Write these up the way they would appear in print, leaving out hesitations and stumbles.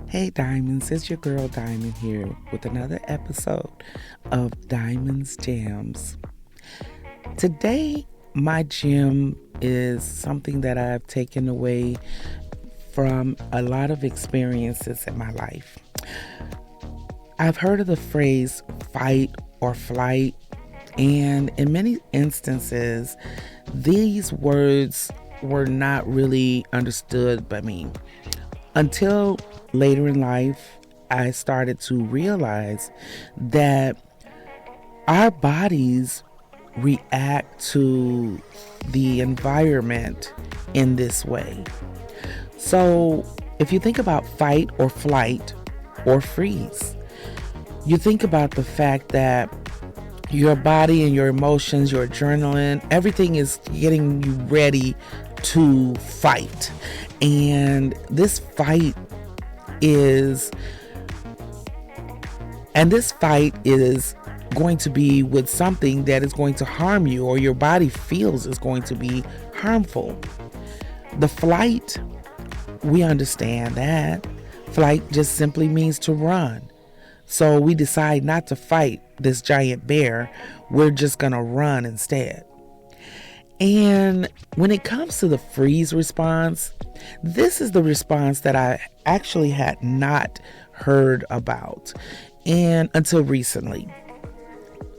Hey Diamonds, it's your girl Diamond here with another episode of Diamonds Jams. Today, my gem is something that I've taken away from a lot of experiences in my life. I've heard of the phrase fight or flight, and in many instances, these words were not really understood by me. Until later in life, I started to realize that our bodies react to the environment in this way. So, if you think about fight or flight or freeze, you think about the fact that your body and your emotions, your adrenaline, everything is getting you ready to fight. And this fight is going to be with something that is going to harm you, or your body feels is going to be harmful. The flight, we understand that. Flight just simply means to run. So we decide not to fight this giant bear. We're just going to run instead. And when it comes to the freeze response, this is the response that I actually had not heard about and until recently.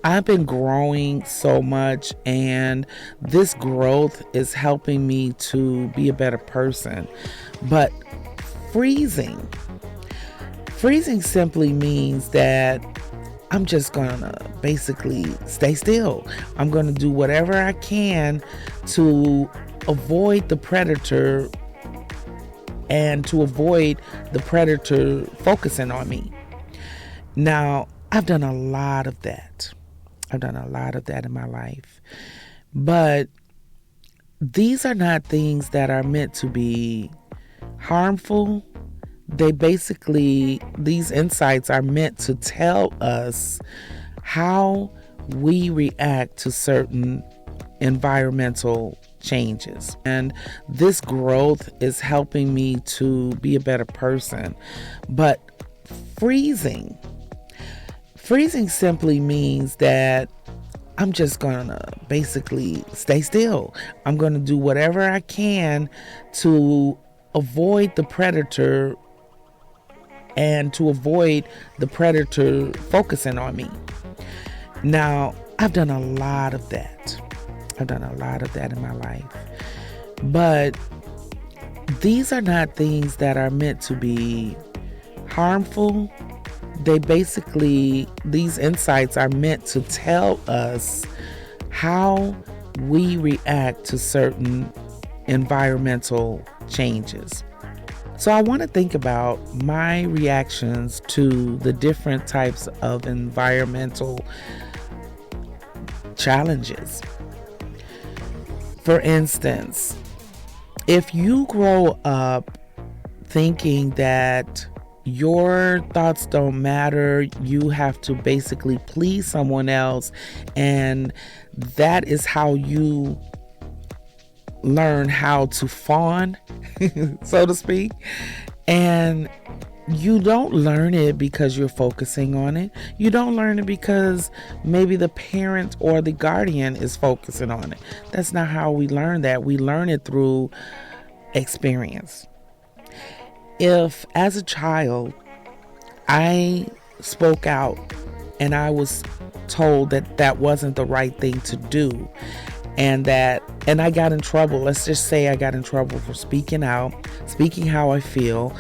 I've been growing so much, and this growth is helping me to be a better person. But freezing simply means that I'm just gonna basically stay still. I'm gonna do whatever I can to avoid the predator and to avoid the predator focusing on me. Now, I've done a lot of that. In my life. But these are not things that are meant to be harmful. These insights are meant to tell us how we react to certain environmental changes. And this growth is helping me to be a better person. But freezing simply means that I'm just gonna basically stay still. I'm gonna do whatever I can to avoid the predator and to avoid the predator focusing on me. Now, I've done a lot of that. In my life. But these are not things that are meant to be harmful. These insights are meant to tell us how we react to certain environmental changes. So I want to think about my reactions to the different types of environmental challenges. For instance, if you grow up thinking that your thoughts don't matter, you have to basically please someone else, and that is how you learn how to fawn, so to speak. And you don't learn it because you're focusing on it. You don't learn it because maybe the parent or the guardian is focusing on it. That's not how we learn that. We learn it through experience. If, as a child, I spoke out and I was told that that wasn't the right thing to do, and I got in trouble. Let's just say I got in trouble for speaking out, speaking how I feel,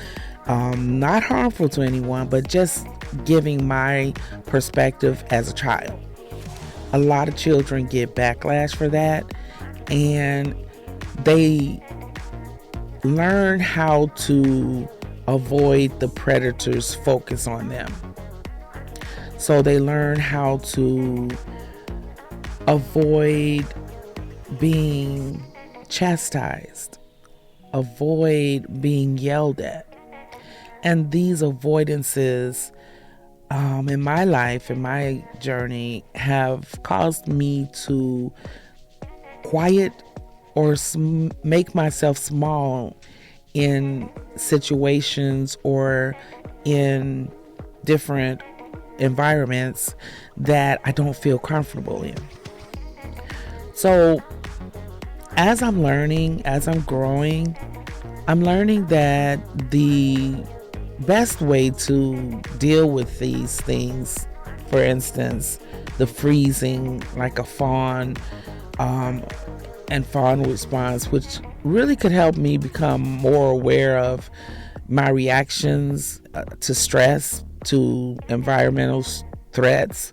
not harmful to anyone, but just giving my perspective as a child. A lot of children get backlash for that, and they learn how to avoid the predator's focus on them. So they learn how to avoid being chastised, avoid being yelled at. And these avoidances in my life, in my journey, have caused me to quiet or make myself small in situations or in different environments that I don't feel comfortable in. So as I'm learning, as I'm growing, I'm learning that the best way to deal with these things, for instance, the freezing like a fawn, and fawn response, which really could help me become more aware of my reactions to stress, to environmental threats,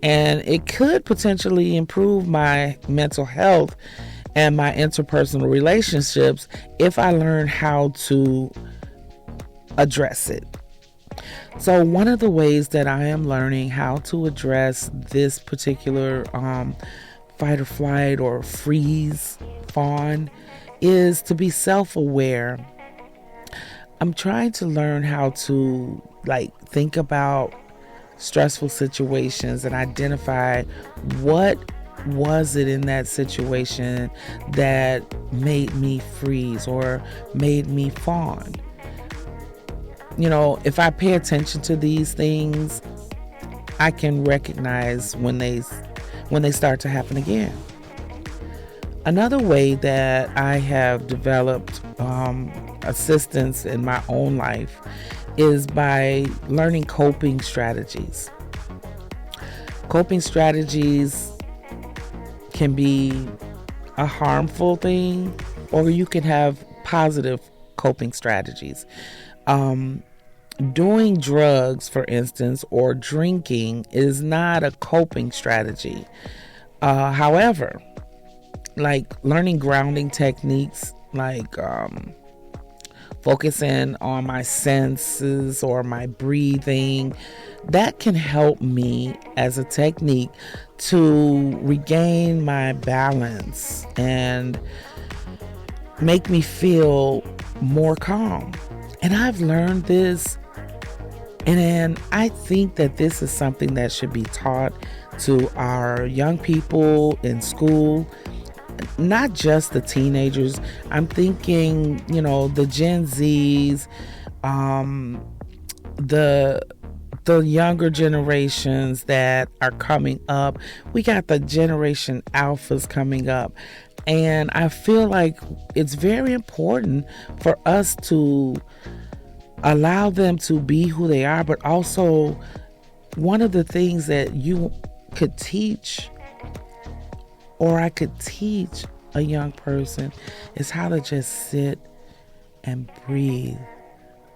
and it could potentially improve my mental health and my interpersonal relationships if I learn how to address it. So one of the ways that I am learning how to address this particular fight or flight or freeze fawn is to be self-aware. I'm trying to learn how to think about stressful situations and identify what was it in that situation that made me freeze or made me fawn. If I pay attention to these things, I can recognize when they start to happen again. Another way that I have developed assistance in my own life is by learning coping strategies. Coping strategies can be a harmful thing, or you can have positive coping strategies. Doing drugs, for instance, or drinking is not a coping strategy. However, learning grounding techniques, focusing on my senses or my breathing, that can help me as a technique to regain my balance and make me feel more calm. And I've learned this, and I think that this is something that should be taught to our young people in school, not just the teenagers. I'm thinking, the Gen Zs, the younger generations that are coming up. We got the Generation Alphas coming up. And I feel like it's very important for us to allow them to be who they are, but also one of the things that you could teach, or I could teach a young person, is how to just sit and breathe.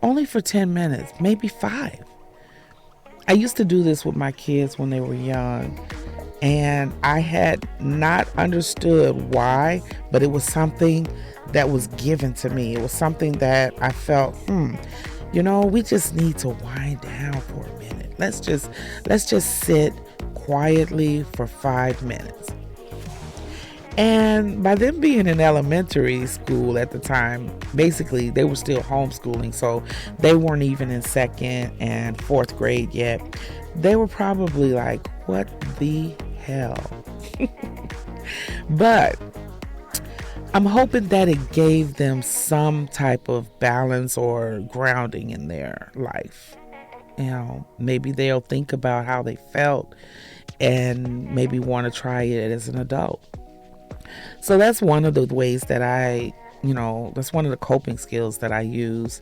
Only for 10 minutes, maybe 5. I used to do this with my kids when they were young, and I had not understood why, but it was something that was given to me. It was something that I felt, we just need to wind down for a minute. Let's just sit quietly for 5 minutes. And by them being in elementary school at the time, basically they were still homeschooling, so they weren't even in 2nd and 4th grade yet. They were probably like, what the hell? But I'm hoping that it gave them some type of balance or grounding in their life. Maybe they'll think about how they felt and maybe want to try it as an adult. So that's one of the ways that that's one of the coping skills that I use.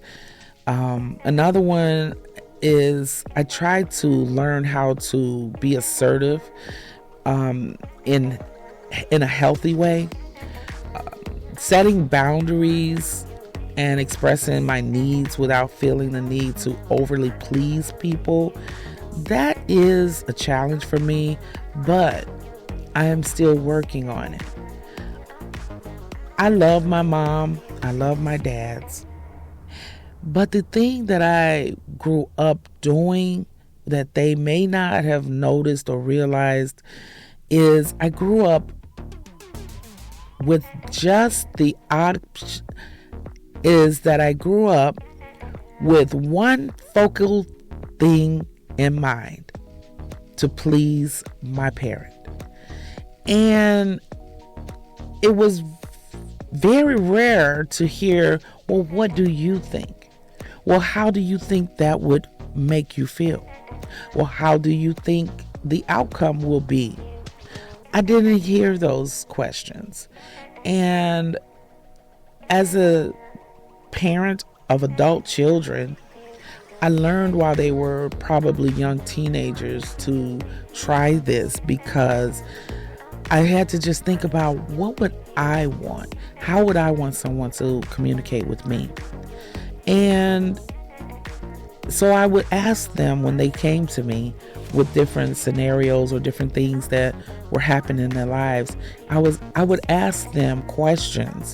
Another one is I try to learn how to be assertive in a healthy way. Setting boundaries and expressing my needs without feeling the need to overly please people, that is a challenge for me, but I am still working on it. I love my mom, I love my dads, but the thing that I grew up doing that they may not have noticed or realized is I grew up with just the option is that I grew up with one focal thing in mind: to please my parent. And it was very rare to hear, well, what do you think? Well, how do you think that would make you feel? Well, how do you think the outcome will be? I didn't hear those questions. And as a parent of adult children, I learned while they were probably young teenagers to try this, because I had to just think about, what would I want? How would I want someone to communicate with me? And so I would ask them when they came to me with different scenarios or different things that were happening in their lives. I would ask them questions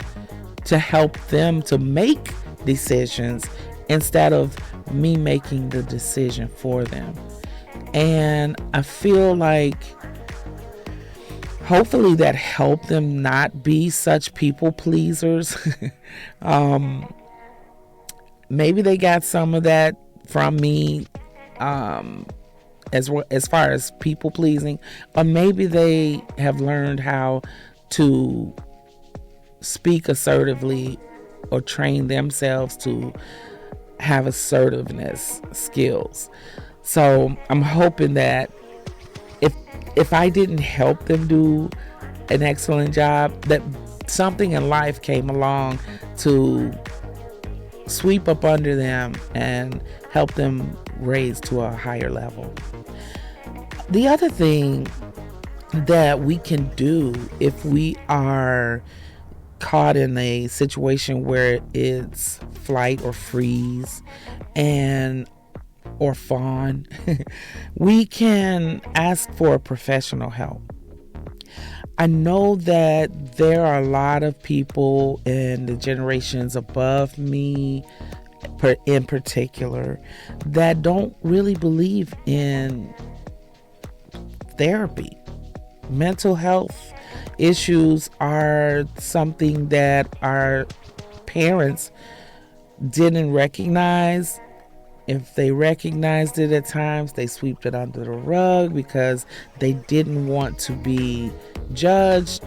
to help them to make decisions instead of me making the decision for them. And I feel like hopefully that helped them not be such people pleasers. Maybe they got some of that from me, as far as people pleasing, or maybe they have learned how to speak assertively or train themselves to have assertiveness skills. So I'm hoping that if I didn't help them do an excellent job, that something in life came along to sweep up under them and help them raise to a higher level. The other thing that we can do if we are caught in a situation where it's flight or freeze or fawn, we can ask for professional help. I know that there are a lot of people in the generations above me in particular that don't really believe in therapy. Mental health issues are something that our parents didn't recognize. If they recognized it at times, they swept it under the rug because they didn't want to be judged,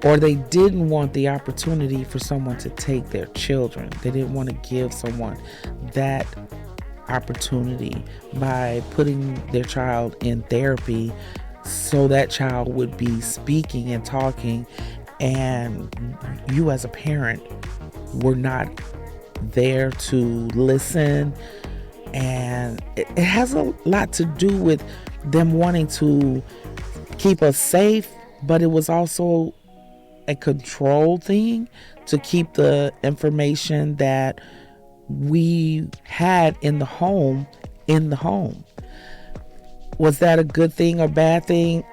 or they didn't want the opportunity for someone to take their children. They didn't want to give someone that opportunity by putting their child in therapy, so that child would be speaking and talking, and you as a parent were not there to listen. And it has a lot to do with them wanting to keep us safe, but it was also a control thing to keep the information that we had in the home in the home. Was that a good thing or bad thing?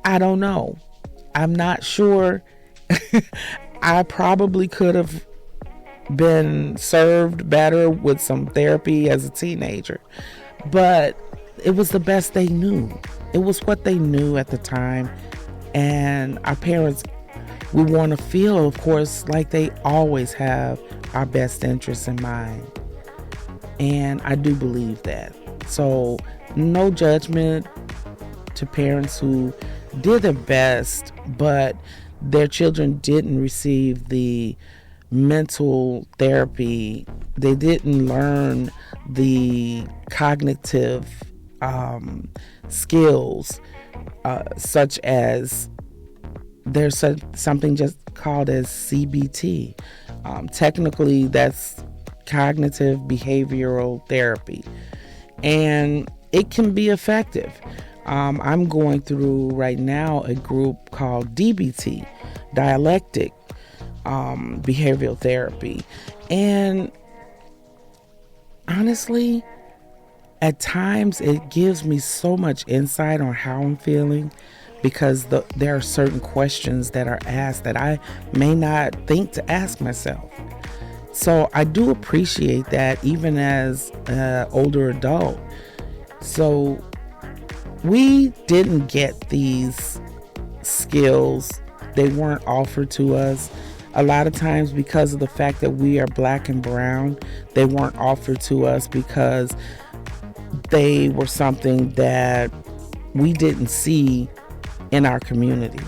I don't know. I'm not sure. I probably could have been served better with some therapy as a teenager, but it was the best they knew. It was what they knew at the time. And our parents, we want to feel, of course, like they always have our best interests in mind. And I do believe that. So no judgment to parents who did their best, but their children didn't receive the mental therapy. They didn't learn the cognitive skills, such as there's something just called as CBT. Technically, that's cognitive behavioral therapy, and it can be effective. I'm going through right now a group called DBT, dialectic behavioral therapy, and honestly, at times it gives me so much insight on how I'm feeling, because there are certain questions that are asked that I may not think to ask myself. So I do appreciate that, even as an older adult. So we didn't get these skills. They weren't offered to us. A lot of times, because of the fact that we are black and brown, they weren't offered to us because they were something that we didn't see in our community.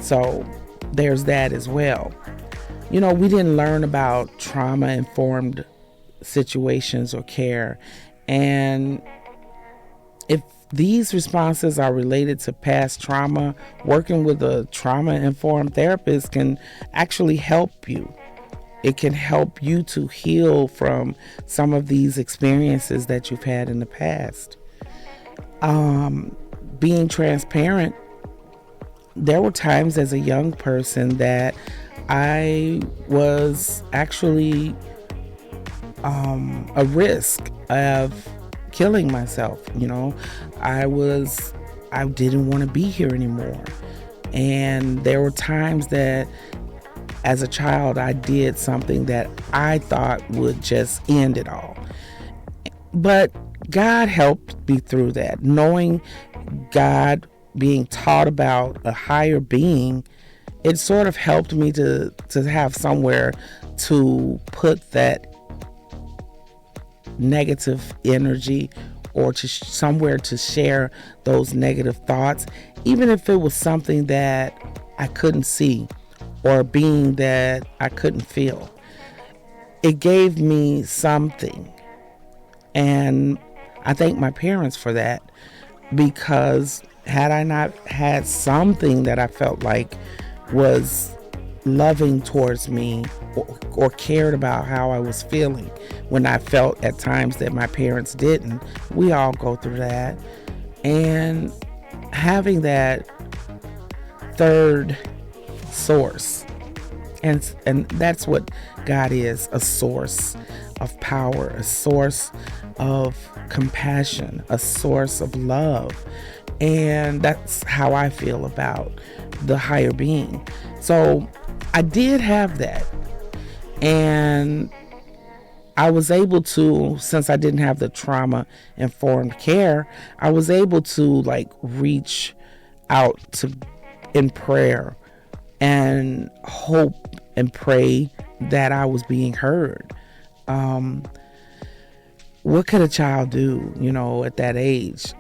So there's that as well. We didn't learn about trauma informed situations or care. And if these responses are related to past trauma, working with a trauma informed therapist can actually help you. It can help you to heal from some of these experiences that you've had in the past. Being transparent, there were times as a young person that I was actually a risk of killing myself. I didn't want to be here anymore. And there were times that as a child, I did something that I thought would just end it all. But God helped me through that. Knowing God, being taught about a higher being, it sort of helped me to have somewhere to put that negative energy, or to somewhere to share those negative thoughts, even if it was something that I couldn't see or a being that I couldn't feel. It gave me something. And I thank my parents for that, because had I not had something that I felt like was loving towards me, or cared about how I was feeling when I felt at times that my parents didn't. We all go through that. And having that third source, and that's what God is, a source of power, a source of compassion, a source of love. And that's how I feel about the higher being. So I did have that. And I was able to, since I didn't have the trauma-informed care, I was able to reach out to in prayer and hope and pray that I was being heard. What could a child do, at that age?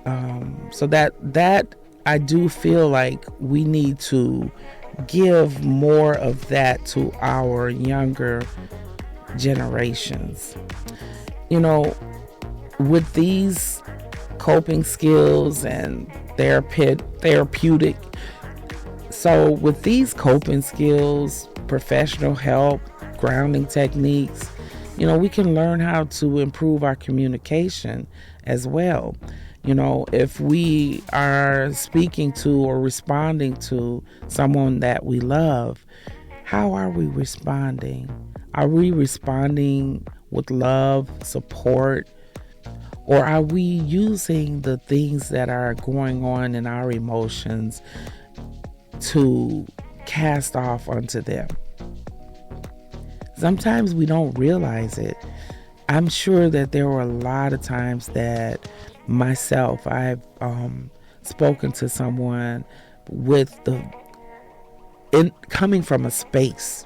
So that I do feel like we need to give more of that to our younger generations. With these coping skills and therapeutic. So with these coping skills, professional help, grounding techniques, we can learn how to improve our communication as well. If we are speaking to or responding to someone that we love, how are we responding? Are we responding with love, support, or are we using the things that are going on in our emotions to cast off onto them? Sometimes we don't realize it. I'm sure that there were a lot of times that myself, I've spoken to someone coming from a space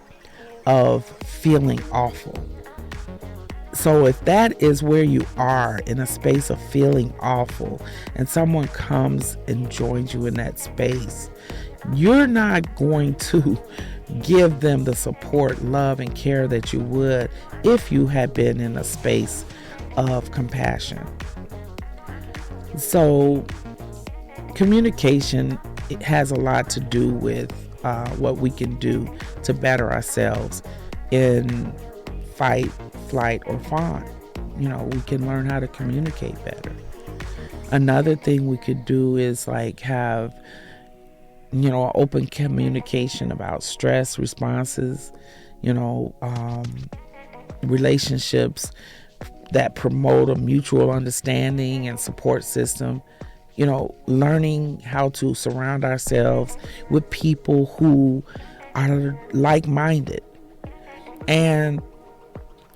of feeling awful. So if that is where you are, in a space of feeling awful, and someone comes and joins you in that space, you're not going to give them the support, love, and care that you would if you had been in a space of compassion. So communication, it has a lot to do with what we can do to better ourselves in fight, flight, or fawn. We can learn how to communicate better. Another thing we could do is have open communication about stress responses, relationships that promote a mutual understanding and support system, learning how to surround ourselves with people who are like-minded. And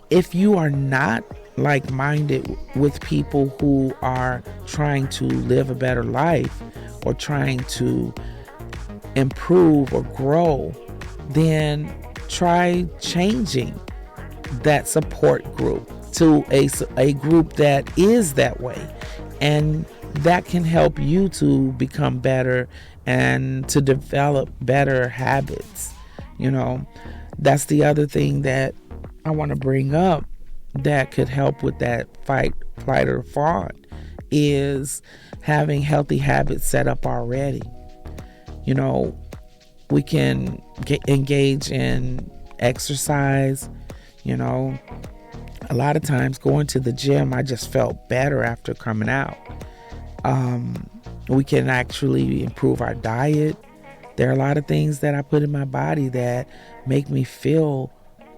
if you are not like-minded with people who are trying to live a better life or trying to improve or grow, then try changing that support group to a group that is that way, and that can help you to become better and to develop better habits. That's the other thing that I want to bring up that could help with that fight, flight, or fawn is having healthy habits set up already. You know, we can engage in exercise. You know, a lot of times going to the gym, I just felt better after coming out. We can actually improve our diet. There are a lot of things that I put in my body that make me feel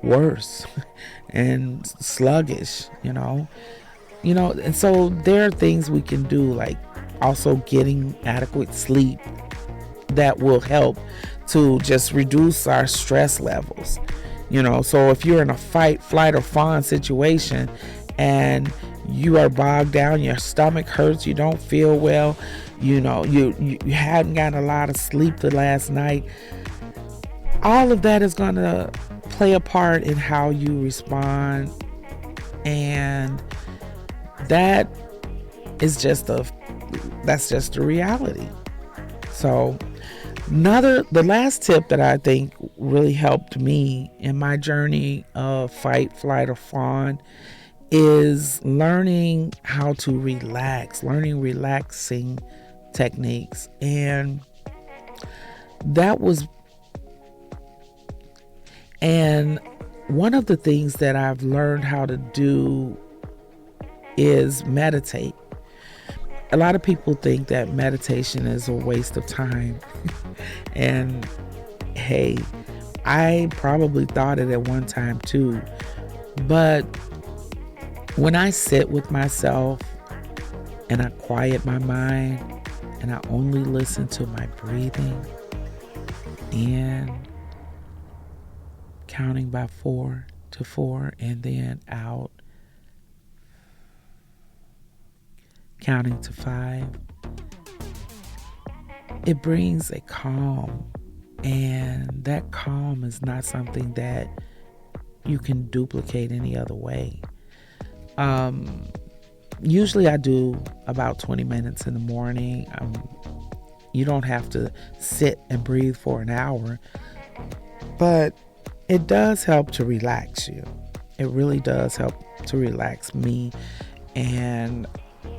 worse and sluggish, and so there are things we can do, like also getting adequate sleep that will help to just reduce our stress levels. So if you're in a fight, flight, or fawn situation and you are bogged down, your stomach hurts, you don't feel well, you hadn't gotten a lot of sleep the last night, all of that is going to play a part in how you respond, and that's just the reality. So the last tip that I think really helped me in my journey of fight, flight, or fawn is learning how to relax, learning relaxing techniques. And one of the things that I've learned how to do is meditate. A lot of people think that meditation is a waste of time. And hey, I probably thought it at one time too. But when I sit with myself and I quiet my mind and I only listen to my breathing in, counting by 4 to 4, and then out, counting to 5, it brings a calm, and that calm is not something that you can duplicate any other way. Usually I do about 20 minutes in the morning. You don't have to sit and breathe for an hour, but it does help to relax you. It really does help to relax me. And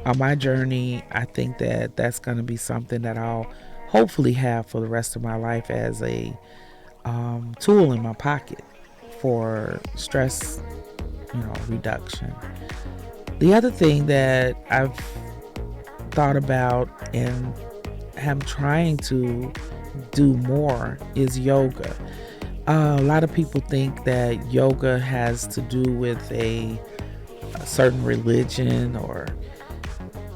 on my journey, I think that that's going to be something that I'll hopefully have for the rest of my life as a tool in my pocket for stress, reduction. The other thing that I've thought about and am trying to do more is yoga. A lot of people think that yoga has to do with a certain religion, or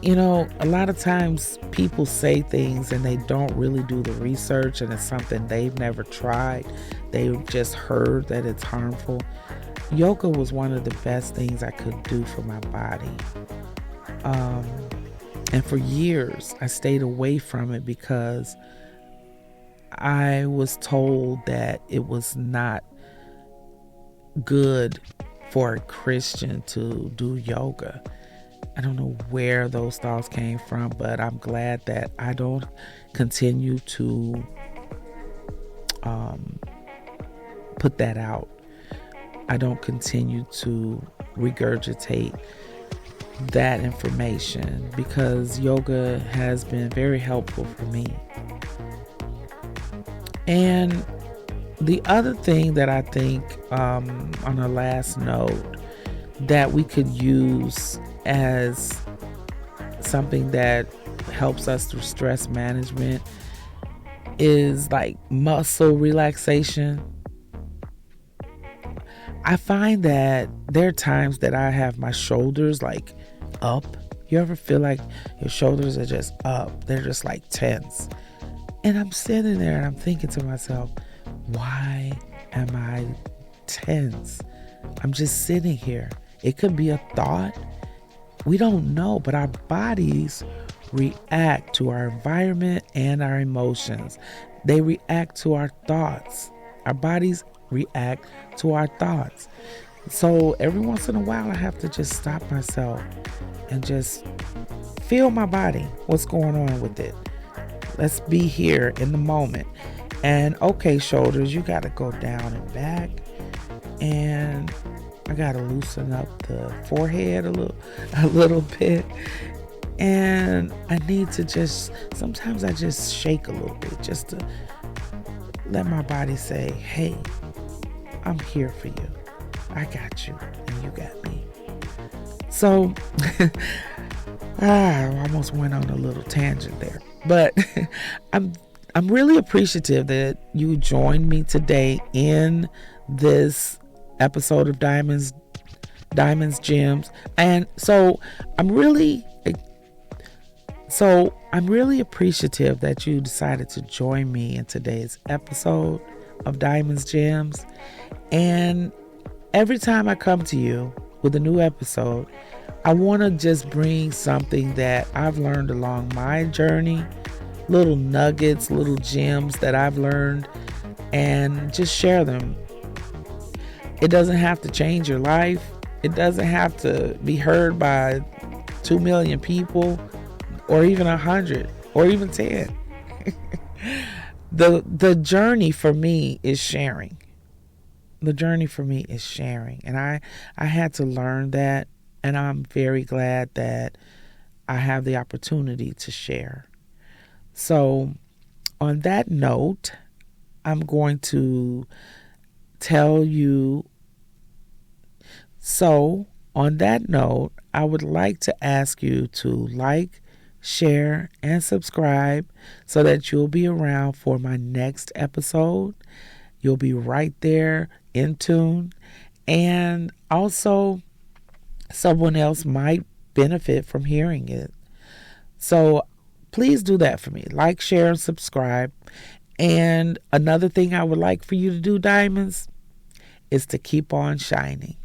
a lot of times people say things and they don't really do the research, and it's something they've never tried. They've just heard that it's harmful. Yoga was one of the best things I could do for my body. And for years, I stayed away from it because I was told that it was not good for a Christian to do yoga. I don't know where those thoughts came from, but I'm glad that I don't continue to put that out. I don't continue to regurgitate that information, because yoga has been very helpful for me. And the other thing that I think, on a last note, that we could use as something that helps us through stress management is like muscle relaxation. I find that there are times that I have my shoulders like up. You ever feel like your shoulders are just up? They're just like tense. And I'm sitting there and I'm thinking to myself, why am I tense? I'm just sitting here. It could be a thought. We don't know, but our bodies react to our environment and our emotions. They react to our thoughts. Our bodies react to our thoughts. So every once in a while, I have to just stop myself and just feel my body, what's going on with it. Let's be here in the moment. And okay, shoulders, you got to go down and back. And I got to loosen up the forehead a little bit. And I need to sometimes I just shake a little bit just to let my body say, hey, I'm here for you. I got you and you got me. So I almost went on a little tangent there. But I'm really appreciative that you joined me today in this episode of Diamonds, Gems. And so I'm really appreciative that you decided to join me in today's episode of Diamonds, Gems. And every time I come to you with a new episode, I want to just bring something that I've learned along my journey, little nuggets, little gems that I've learned, and just share them. It doesn't have to change your life. It doesn't have to be heard by 2 million people, or even 100, or even 10. The journey for me is sharing. The journey for me is sharing. And I had to learn that. And I'm very glad that I have the opportunity to share. So on that note, I'm going to tell you. So on that note, I would like to ask you to like, share, and subscribe so that you'll be around for my next episode. You'll be right there in tune. And also, someone else might benefit from hearing it. So please do that for me. Like, share, and subscribe. And another thing I would like for you to do, Diamonds, is to keep on shining.